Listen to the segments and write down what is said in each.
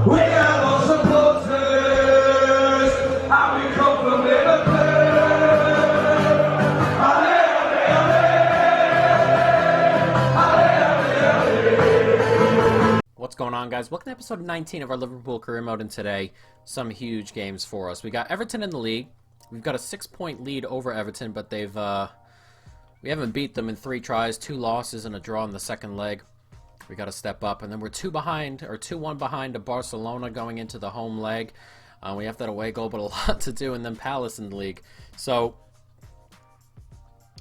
We are all supporters, and we come from Liverpool. Alle, alle, What's going on, guys? Welcome to episode 19 of our Liverpool career mode, and today some huge games for us. We got Everton in the league. We've got a 6-point lead over Everton, but we haven't beat them in 3 tries, 2 losses and a draw in the second leg. We got to step up, and then we're 2-1 behind to Barcelona going into the home leg. We have that away goal, but a lot to do, and then Palace in the league. So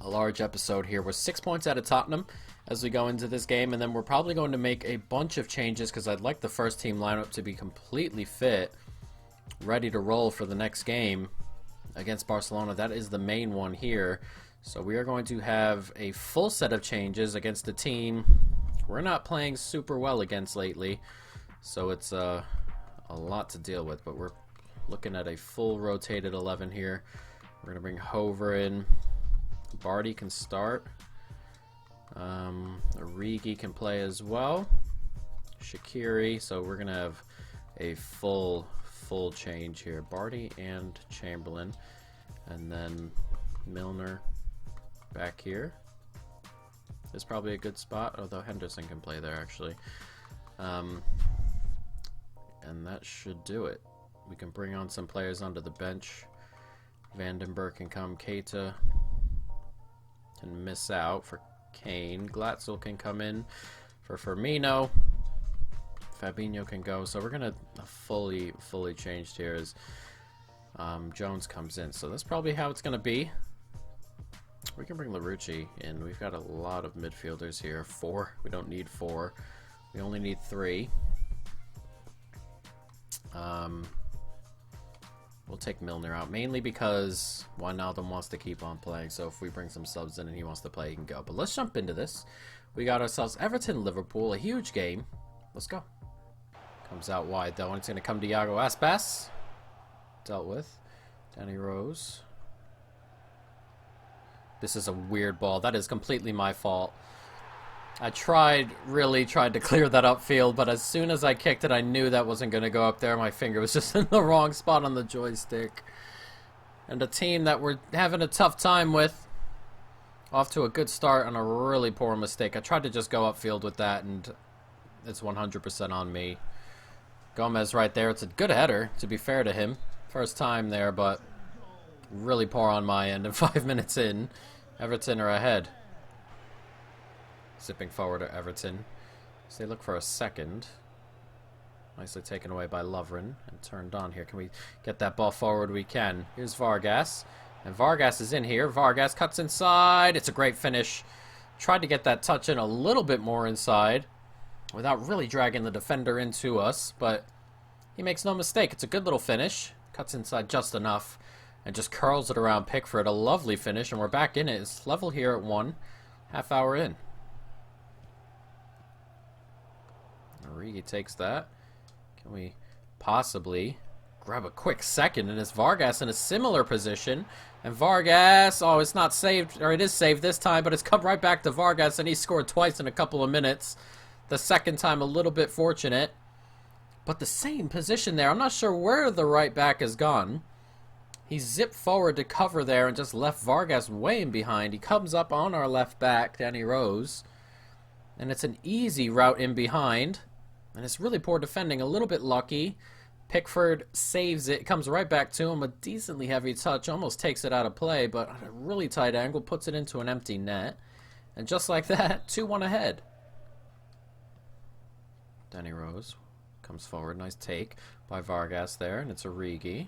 a large episode here. We're 6 points out of Tottenham as we go into this game, and then we're probably going to make a bunch of changes because I'd like the first team lineup to be completely fit, ready to roll for the next game against Barcelona. That is the main one here. So we are going to have a full set of changes against a team we're not playing super well against lately, so it's a lot to deal with, but we're looking at a full rotated 11 here. We're going to bring Hover in. Barty can start. Origi can play as well. Shaqiri, so we're going to have a full change here. Barty and Chamberlain, and then Milner back here. Is probably a good spot, although Henderson can play there actually. And that should do it. We can bring on some players onto the bench. Vandenberg can come. Keita can miss out for Kane. Glatzel can come in for Firmino. Fabinho can go. So we're gonna fully changed here as Jones comes in. So that's probably how it's gonna be. We can bring Larouci in. We've got a lot of midfielders here. 4. We don't need 4. We only need 3. We'll take Milner out, mainly because Wijnaldum wants to keep on playing. So if we bring some subs in and he wants to play, he can go. But let's jump into this. We got ourselves Everton-Liverpool, a huge game. Let's go. Comes out wide, though, and it's going to come to Iago Aspas. Dealt with. Danny Rose. This is a weird ball. That is completely my fault. I really tried to clear that upfield, but as soon as I kicked it, I knew that wasn't going to go up there. My finger was just in the wrong spot on the joystick. And a team that we're having a tough time with. Off to a good start on a really poor mistake. I tried to just go upfield with that, and it's 100% on me. Gomez right there. It's a good header, to be fair to him. First time there, but really poor on my end. And 5 minutes in, Everton are ahead. Zipping forward to Everton. So they look for a second. Nicely taken away by Lovren and turned on here. Can we get that ball forward? We can. Here's Vargas. And Vargas is in here. Vargas cuts inside. It's a great finish. Tried to get that touch in a little bit more inside without really dragging the defender into us, but he makes no mistake. It's a good little finish. Cuts inside just enough and just curls it around Pickford. A lovely finish, and we're back in it. It's level here at 1. Half hour in. Origi takes that. Can we possibly grab a quick second? And it's Vargas in a similar position. And Vargas, oh, it's not saved, or it is saved this time, but it's come right back to Vargas, and he scored twice in a couple of minutes. The second time a little bit fortunate. But the same position there. I'm not sure where the right back has gone. He zipped forward to cover there and just left Vargas way in behind. He comes up on our left back, Danny Rose. And it's an easy route in behind. And it's really poor defending. A little bit lucky. Pickford saves it. Comes right back to him. A decently heavy touch. Almost takes it out of play. But at a really tight angle. Puts it into an empty net. And just like that, 2-1 ahead. Danny Rose comes forward. Nice take by Vargas there. And it's Origi.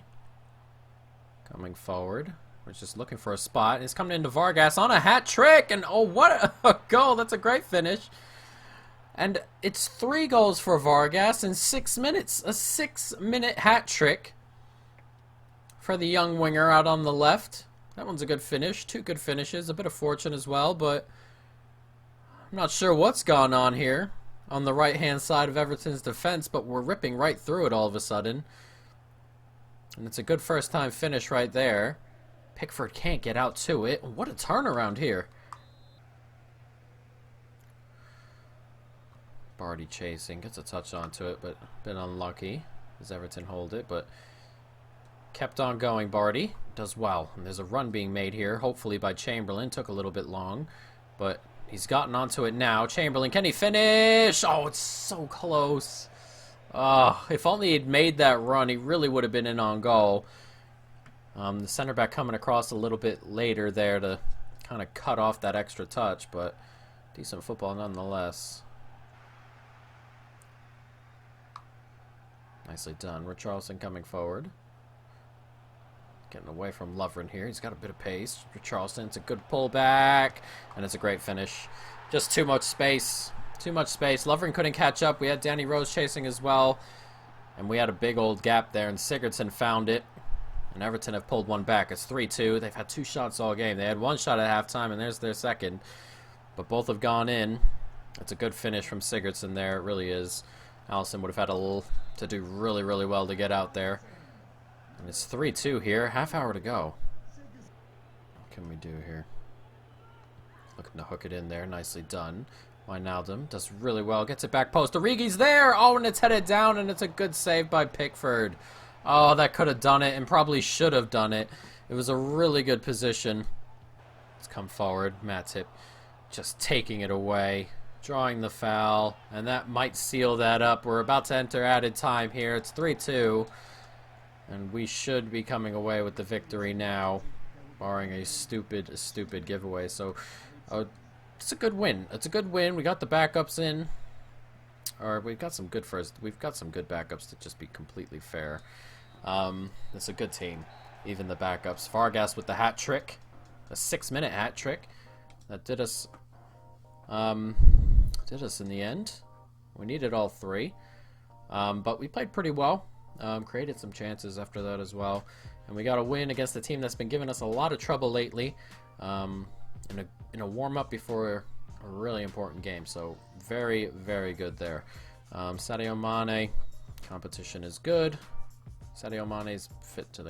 Coming forward. We're just looking for a spot. He's coming into Vargas on a hat trick. And oh, what a goal. That's a great finish. And it's 3 goals for Vargas in 6 minutes. A 6-minute hat trick for the young winger out on the left. That one's a good finish. 2 good finishes. A bit of fortune as well, but I'm not sure what's gone on here on the right-hand side of Everton's defense, but we're ripping right through it all of a sudden. And it's a good first-time finish right there. Pickford can't get out to it. What a turnaround here. Barty chasing, gets a touch onto it, but a bit unlucky as Everton hold it, but kept on going. Barty does well, and there's a run being made here, hopefully by Chamberlain. Took a little bit long, but he's gotten onto it now. Chamberlain, can he finish? Oh, it's so close. Oh, if only he'd made that run, he really would have been in on goal. The center back coming across a little bit later there to kind of cut off that extra touch, but decent football nonetheless. Nicely done. Richarlison coming forward. Getting away from Lovren here. He's got a bit of pace. Richarlison, it's a good pullback, and it's a great finish. Just too much space. Too much space. Lovren couldn't catch up. We had Danny Rose chasing as well, and we had a big old gap there, and Sigurdsson found it. And Everton have pulled one back. It's 3-2. They've had 2 shots all game. They had 1 shot at halftime, and there's their second. But both have gone in. It's a good finish from Sigurdsson there. It really is. Allison would have had a little to do really, really well to get out there. And it's 3-2 here. Half hour to go. What can we do here? Looking to hook it in there. Nicely done. Wijnaldum does really well. Gets it back post. Origi's there! Oh, and it's headed down, and it's a good save by Pickford. Oh, that could have done it, and probably should have done it. It was a really good position. Let's come forward. Matip just taking it away. Drawing the foul, and that might seal that up. We're about to enter added time here. It's 3-2, and we should be coming away with the victory now, barring a stupid giveaway. So, it's a good win. It's a good win. We got the backups in. Or we've got some good backups to just be completely fair. It's a good team. Even the backups. Vargas with the hat trick. A 6-minute hat trick. That did us in the end. We needed all 3. But we played pretty well. Created some chances after that as well. And we got a win against a team that's been giving us a lot of trouble lately. In a warm-up before a really important game. So very, very good there. Sadio Mane, competition is good. Sadio Mane's fit to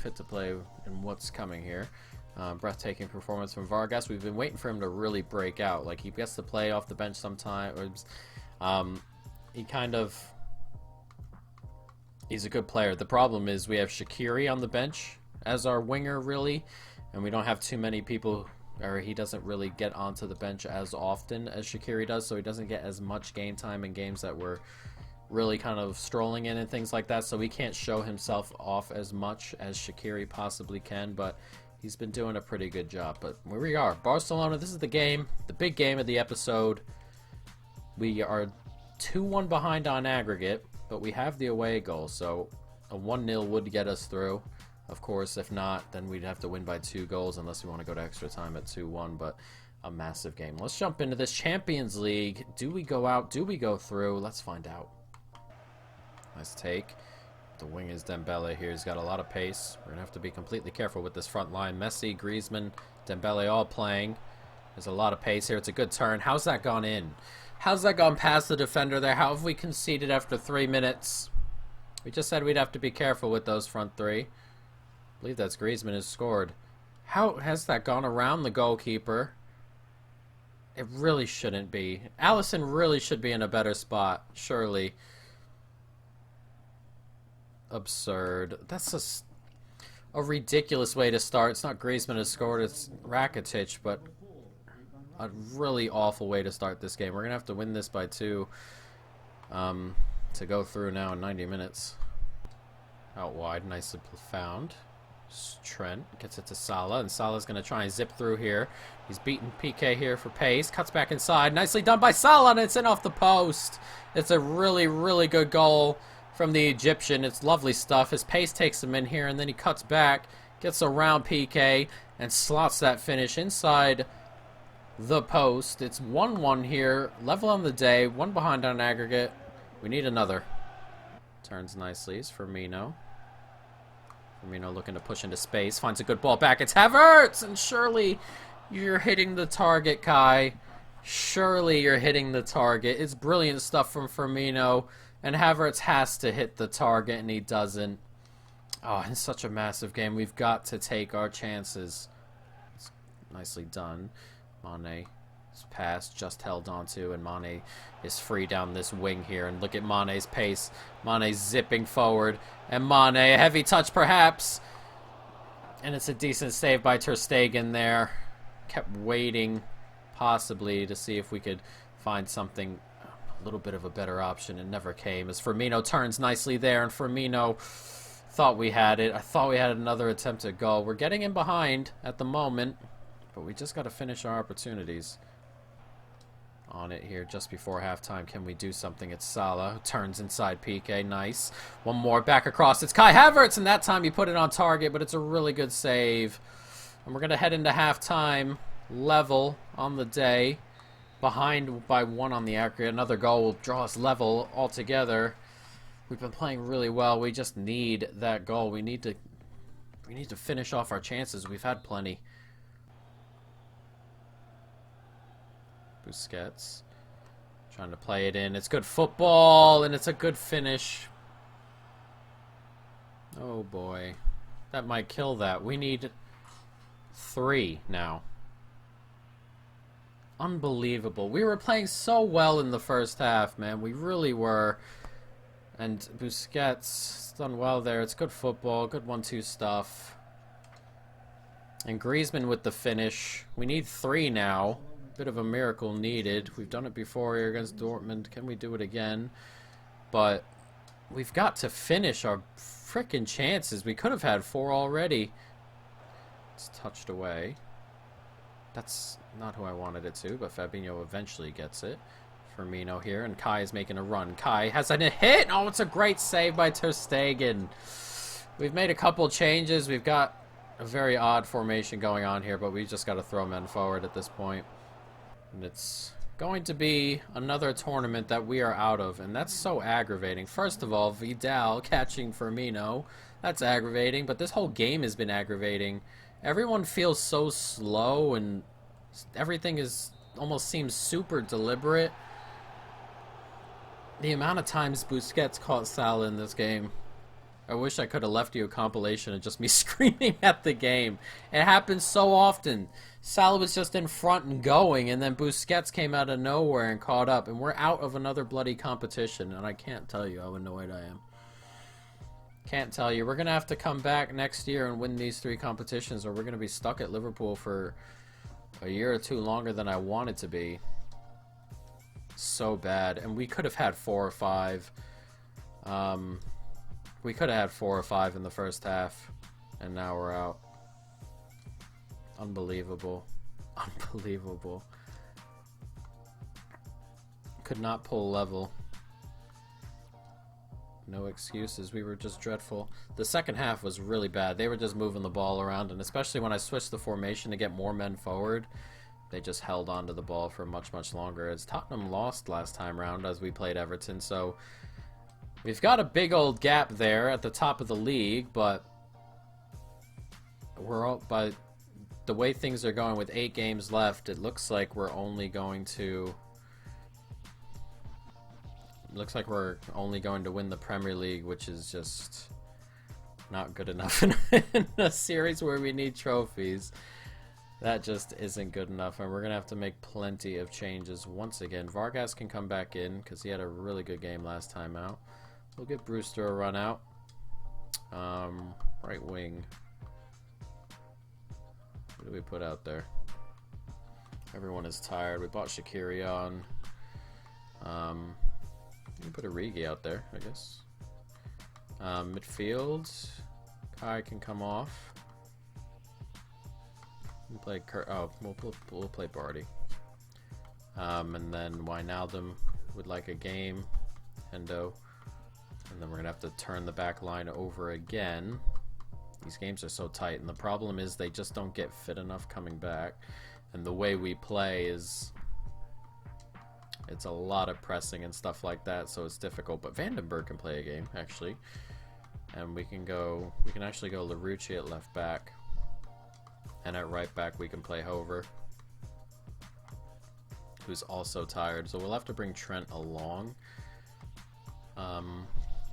fit to play in what's coming here. Breathtaking performance from Vargas. We've been waiting for him to really break out. Like, he gets to play off the bench sometimes. He's a good player. The problem is we have Shaqiri on the bench as our winger, really, and we don't have too many people, or he doesn't really get onto the bench as often as Shaqiri does, so he doesn't get as much game time in games that we're really kind of strolling in and things like that, so he can't show himself off as much as Shaqiri possibly can, but he's been doing a pretty good job. But where we are, Barcelona, this is the game, the big game of the episode. We are 2-1 behind on aggregate, but we have the away goal, so a 1-0 would get us through. Of course, if not, then we'd have to win by 2 goals unless we want to go to extra time at 2-1, but a massive game. Let's jump into this Champions League. Do we go out? Do we go through? Let's find out. Nice take. The wing is Dembele here. He's got a lot of pace. We're going to have to be completely careful with this front line. Messi, Griezmann, Dembele all playing. There's a lot of pace here. It's a good turn. How's that gone in? How's that gone past the defender there? How have we conceded after 3 minutes? We just said we'd have to be careful with those front 3. I believe that's Griezmann has scored. How has that gone around the goalkeeper? It really shouldn't be. Allison really should be in a better spot, surely. Absurd. That's a ridiculous way to start. It's not Griezmann has scored, it's Rakitic, but a really awful way to start this game. We're going to have to win this by 2 to go through now in 90 minutes. Out wide, nicely found. Trent gets it to Salah, and Salah's going to try and zip through here. He's beaten PK here for pace. Cuts back inside. Nicely done by Salah, and it's in off the post. It's a really, really good goal from the Egyptian. It's lovely stuff. His pace takes him in here, and then he cuts back, gets around PK, and slots that finish inside the post. It's 1-1 here. Level on the day. 1 behind on aggregate. We need another. Turns nicely. It's Firmino. Firmino looking to push into space. Finds a good ball back. It's Havertz! And surely you're hitting the target, Kai. Surely you're hitting the target. It's brilliant stuff from Firmino. And Havertz has to hit the target, and he doesn't. Oh, it's such a massive game. We've got to take our chances. It's nicely done. Mane This pass just held onto, and Mane is free down this wing here. And look at Mane's pace. Mane zipping forward. And Mane, a heavy touch perhaps. And it's a decent save by Ter Stegen there. Kept waiting, possibly, to see if we could find something, a little bit of a better option. It never came, as Firmino turns nicely there, and Firmino thought we had it. I thought we had another attempt at goal. We're getting in behind at the moment, but we just got to finish our opportunities. On it here just before halftime. Can we do something? It's Salah who turns inside Piqué. Nice. One more back across. It's Kai Havertz, and that time he put it on target, but it's a really good save. And we're going to head into halftime level on the day. Behind by 1 on the aggregate. Another goal will draw us level altogether. We've been playing really well. We just need that goal. We need to finish off our chances. We've had plenty. Busquets trying to play it in. It's good football, and it's a good finish. Oh boy, that might kill that. We need 3 now. Unbelievable. We were playing so well in the first half, man. We really were. And Busquets done well there. It's good football, good 1-2 stuff. And Griezmann with the finish. We need 3 now. Bit of a miracle needed. We've done it before here against Dortmund. Can we do it again? But we've got to finish our frickin' chances. We could have had 4 already. It's touched away. That's not who I wanted it to, but Fabinho eventually gets it. Firmino here, and Kai is making a run. Kai has a hit! Oh, it's a great save by Ter Stegen. We've made a couple changes. We've got a very odd formation going on here, but we just got to throw men forward at this point. And it's going to be another tournament that we are out of, and that's so aggravating. First of all, Vidal catching Firmino. That's aggravating, but this whole game has been aggravating. Everyone feels so slow, and everything is almost seems super deliberate. The amount of times Busquets caught Salah in this game. I wish I could have left you a compilation of just me screaming at the game. It happens so often. Salah was just in front and going, and then Busquets came out of nowhere and caught up, and we're out of another bloody competition, and I can't tell you how annoyed I am. Can't tell you. We're going to have to come back next year and win these 3 competitions, or we're going to be stuck at Liverpool for a year or 2 longer than I want it to be. So bad. And we could have had 4 or 5. We could have had 4 or 5 in the first half, and now we're out. Unbelievable. Unbelievable. Could not pull level. No excuses. We were just dreadful. The second half was really bad. They were just moving the ball around, and especially when I switched the formation to get more men forward, they just held on to the ball for much, much longer. As Tottenham lost last time round as we played Everton, so we've got a big old gap there at the top of the league, but we're all, by the way things are going with 8 games left, it looks like we're only going to win the Premier League, which is just not good enough in a series where we need trophies. That just isn't good enough, and we're going to have to make plenty of changes once again. Vargas can come back in because he had a really good game last time out. We'll give Brewster a run out. Right wing. What do we put out there? Everyone is tired. We bought Shaqiri on. We can put Origi out there, I guess. Midfield. Kai can come off. We play we'll play Barty. And then Wijnaldum would like a game. Hendo. And then we're going to have to turn the back line over again. These games are so tight, and the problem is they just don't get fit enough coming back. And the way we play is, it's a lot of pressing and stuff like that, so it's difficult. But Vandenberg can play a game, actually. And we can actually go Larouci at left back. And at right back we can play Hover, who's also tired. So we'll have to bring Trent along,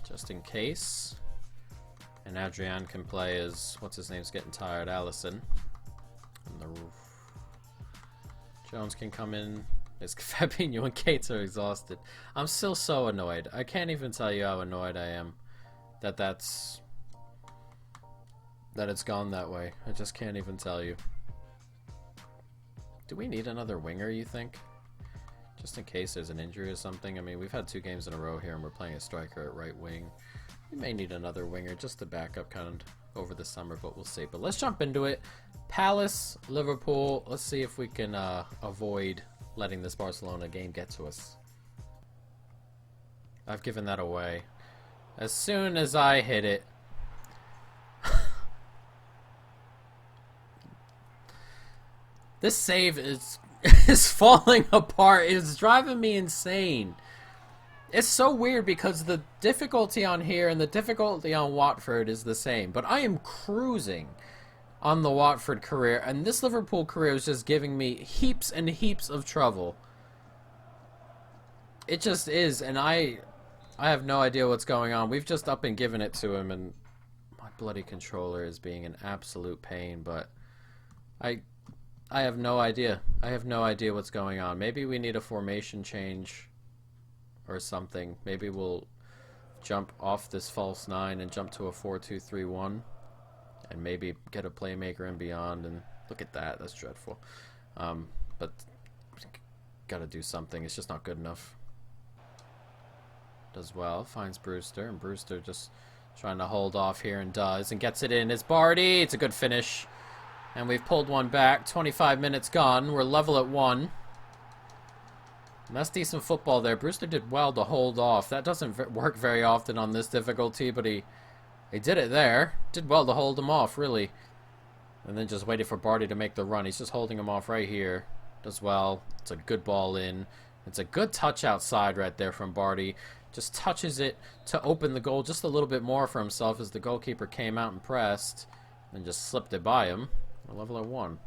just in case. And Adrian can play as, what's his name's getting tired, Allison. And Jones can come in. It's Fabinho and Cates are exhausted. I'm still so annoyed. I can't even tell you how annoyed I am that it's gone that way. I just can't even tell you. Do we need another winger, you think? Just in case there's an injury or something. I mean, we've had 2 games in a row here and we're playing a striker at right wing. We may need another winger just to back up kind of over the summer, but we'll see. But let's jump into it. Palace, Liverpool. Let's see if we can avoid letting this Barcelona game get to us. I've given that away. As soon as I hit it. This save is falling apart. It's driving me insane. It's so weird because the difficulty on here and the difficulty on Watford is the same. But I am cruising on the Watford career, and this Liverpool career is just giving me heaps and heaps of trouble. It just is, and I have no idea what's going on. We've just up and given it to him, and my bloody controller is being an absolute pain, but I have no idea. I have no idea what's going on. Maybe we need a formation change or something. Maybe we'll jump off this false 9 and jump to a 4-2-3-1 and maybe get a playmaker and beyond. And look at that. That's dreadful. But got to do something. It's just not good enough. Does well. Finds Brewster. And Brewster just trying to hold off here and does. And gets it in. It's Barty. It's a good finish. And we've pulled one back. 25 minutes gone. We're level at 1. And that's decent football there. Brewster did well to hold off. That doesn't work very often on this difficulty, but he did it there. Did well to hold him off, really. And then just waited for Barty to make the run. He's just holding him off right here. Does well. It's a good ball in. It's a good touch outside right there from Barty. Just touches it to open the goal just a little bit more for himself as the goalkeeper came out and pressed. And just slipped it by him. We're level at 1.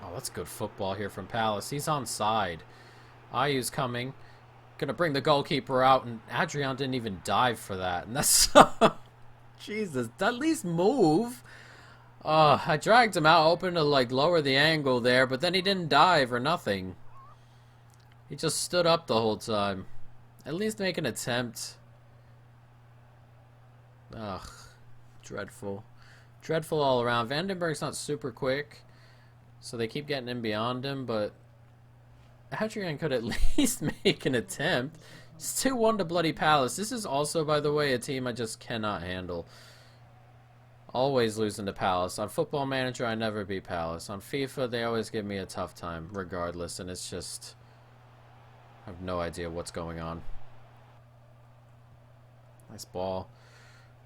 Oh, that's good football here from Palace. He's onside. Ayu's coming. Gonna bring the goalkeeper out, and Adrian didn't even dive for that. And that's so... Jesus, at least move. I dragged him out, hoping to like lower the angle there, but then he didn't dive or nothing. He just stood up the whole time. At least make an attempt. Ugh. Dreadful. Dreadful all around. Vandenberg's not super quick, so they keep getting in beyond him, but Adrian could at least make an attempt. It's 2-1 to bloody Palace. This is also, by the way, a team I just cannot handle. Always losing to Palace. On Football Manager, I never beat Palace. On FIFA, they always give me a tough time, regardless, and it's just... I have no idea what's going on. Nice ball.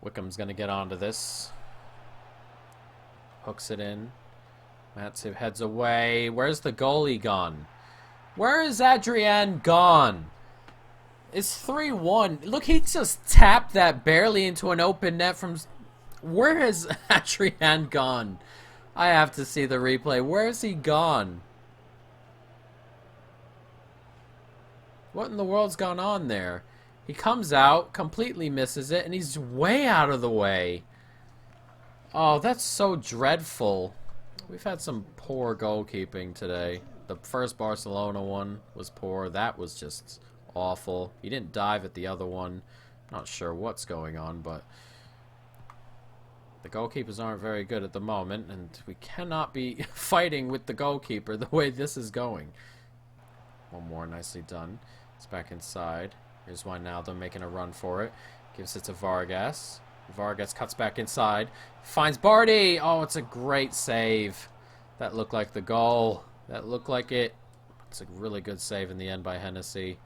Wickham's going to get onto this. Hooks it in. Matip heads away. Where's the goalie gone? Where is Adrian gone? It's 3-1. Look, he just tapped that barely into an open net from... Where has Adrian gone? I have to see the replay. Where is he gone? What in the world's gone on there? He comes out, completely misses it, and he's way out of the way. Oh, that's so dreadful. We've had some poor goalkeeping today. The first Barcelona one was poor. That was just awful. He didn't dive at the other one. Not sure what's going on, but the goalkeepers aren't very good at the moment, and we cannot be fighting with the goalkeeper the way this is going. One more, nicely done. It's back inside. Here's Wijnaldum making a run for it. Gives it to Vargas. Vargas cuts back inside. Finds Barty. Oh, it's a great save. That looked like the goal. That looked like it. It's a really good save in the end by Hennessy.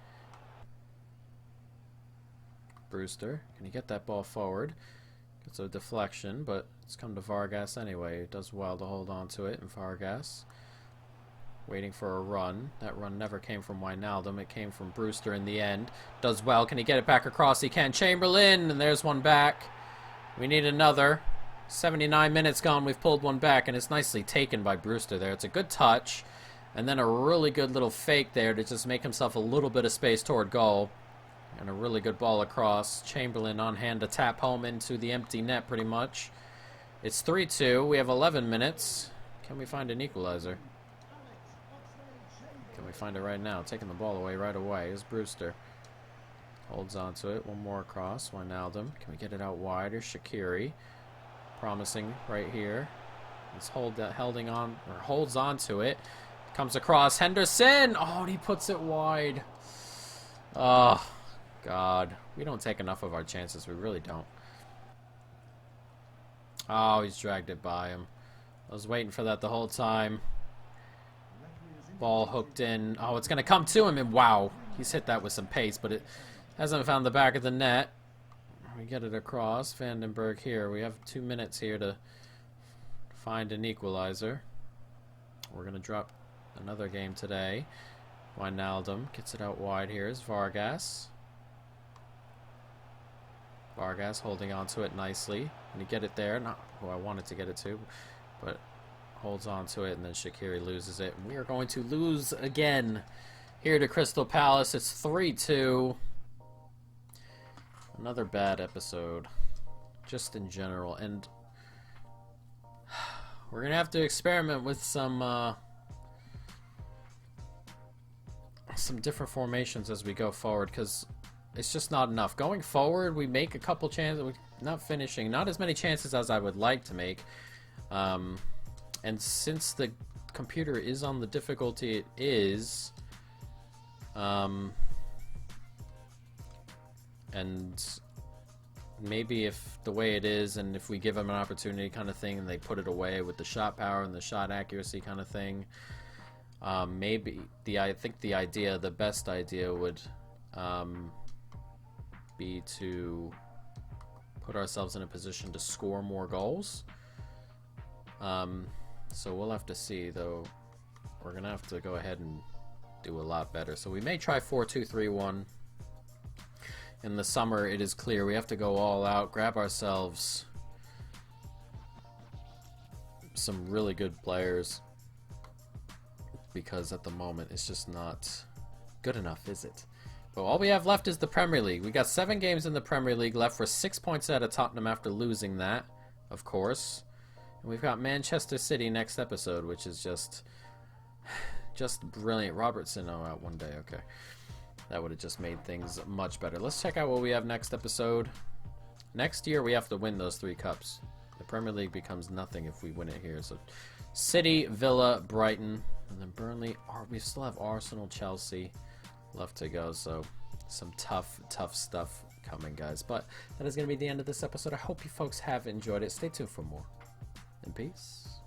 Brewster. Can he get that ball forward? Gets a deflection, but it's come to Vargas anyway. It does well to hold on to it. And Vargas waiting for a run. That run never came from Wijnaldum. It came from Brewster in the end. Does well. Can he get it back across? He can. Chamberlain. And there's one back. We need another. 79 minutes gone. We've pulled one back. And it's nicely taken by Brewster there. It's a good touch. And then a really good little fake there to just make himself a little bit of space toward goal. And a really good ball across. Chamberlain on hand to tap home into the empty net pretty much. It's 3-2. We have 11 minutes. Can we find an equalizer? Can we find it right now? Taking the ball away right away is Brewster. Holds on to it. One more across. Wijnaldum. Can we get it out wider? Shaqiri. Promising right here. He's holding on, or holds on to it. Comes across. Henderson! Oh, and he puts it wide. Oh, God. We don't take enough of our chances. We really don't. Oh, he's dragged it by him. I was waiting for that the whole time. Ball hooked in. Oh, it's going to come to him, and wow. He's hit that with some pace, but it hasn't found the back of the net. We get it across. Vandenberg here. We have 2 minutes here to find an equalizer. We're going to drop another game today. Wijnaldum gets it out wide here is Vargas. Vargas holding on to it nicely. Can he get it there? Not who I wanted to get it to, but holds on to it, and then Shaqiri loses it. We are going to lose again here to Crystal Palace. It's 3-2. Another bad episode, just in general, and we're gonna have to experiment with some different formations as we go forward, because it's just not enough. Going forward, we make a couple chances, not finishing, not as many chances as I would like to make, and since the computer is on the difficulty it is, and maybe if the way it is, and if we give them an opportunity kind of thing, and they put it away with the shot power and the shot accuracy kind of thing, maybe I think the best idea would be to put ourselves in a position to score more goals. So we'll have to see, though. We're gonna have to go ahead and do a lot better. So we may try 4-2-3-1. In the summer, it is clear we have to go all out, grab ourselves some really good players, because at the moment it's just not good enough, is it? But all we have left is the Premier League. We got 7 games in the Premier League left. We're 6 points out of Tottenham after losing that, of course. And we've got Manchester City next episode, which is just brilliant. Robertson out one day, okay. That would have just made things much better. Let's check out what we have next episode. Next year, we have to win those 3 cups. The Premier League becomes nothing if we win it here. So, City, Villa, Brighton, and then Burnley. We still have Arsenal, Chelsea left to go. So, some tough stuff coming, guys. But that is going to be the end of this episode. I hope you folks have enjoyed it. Stay tuned for more. And peace.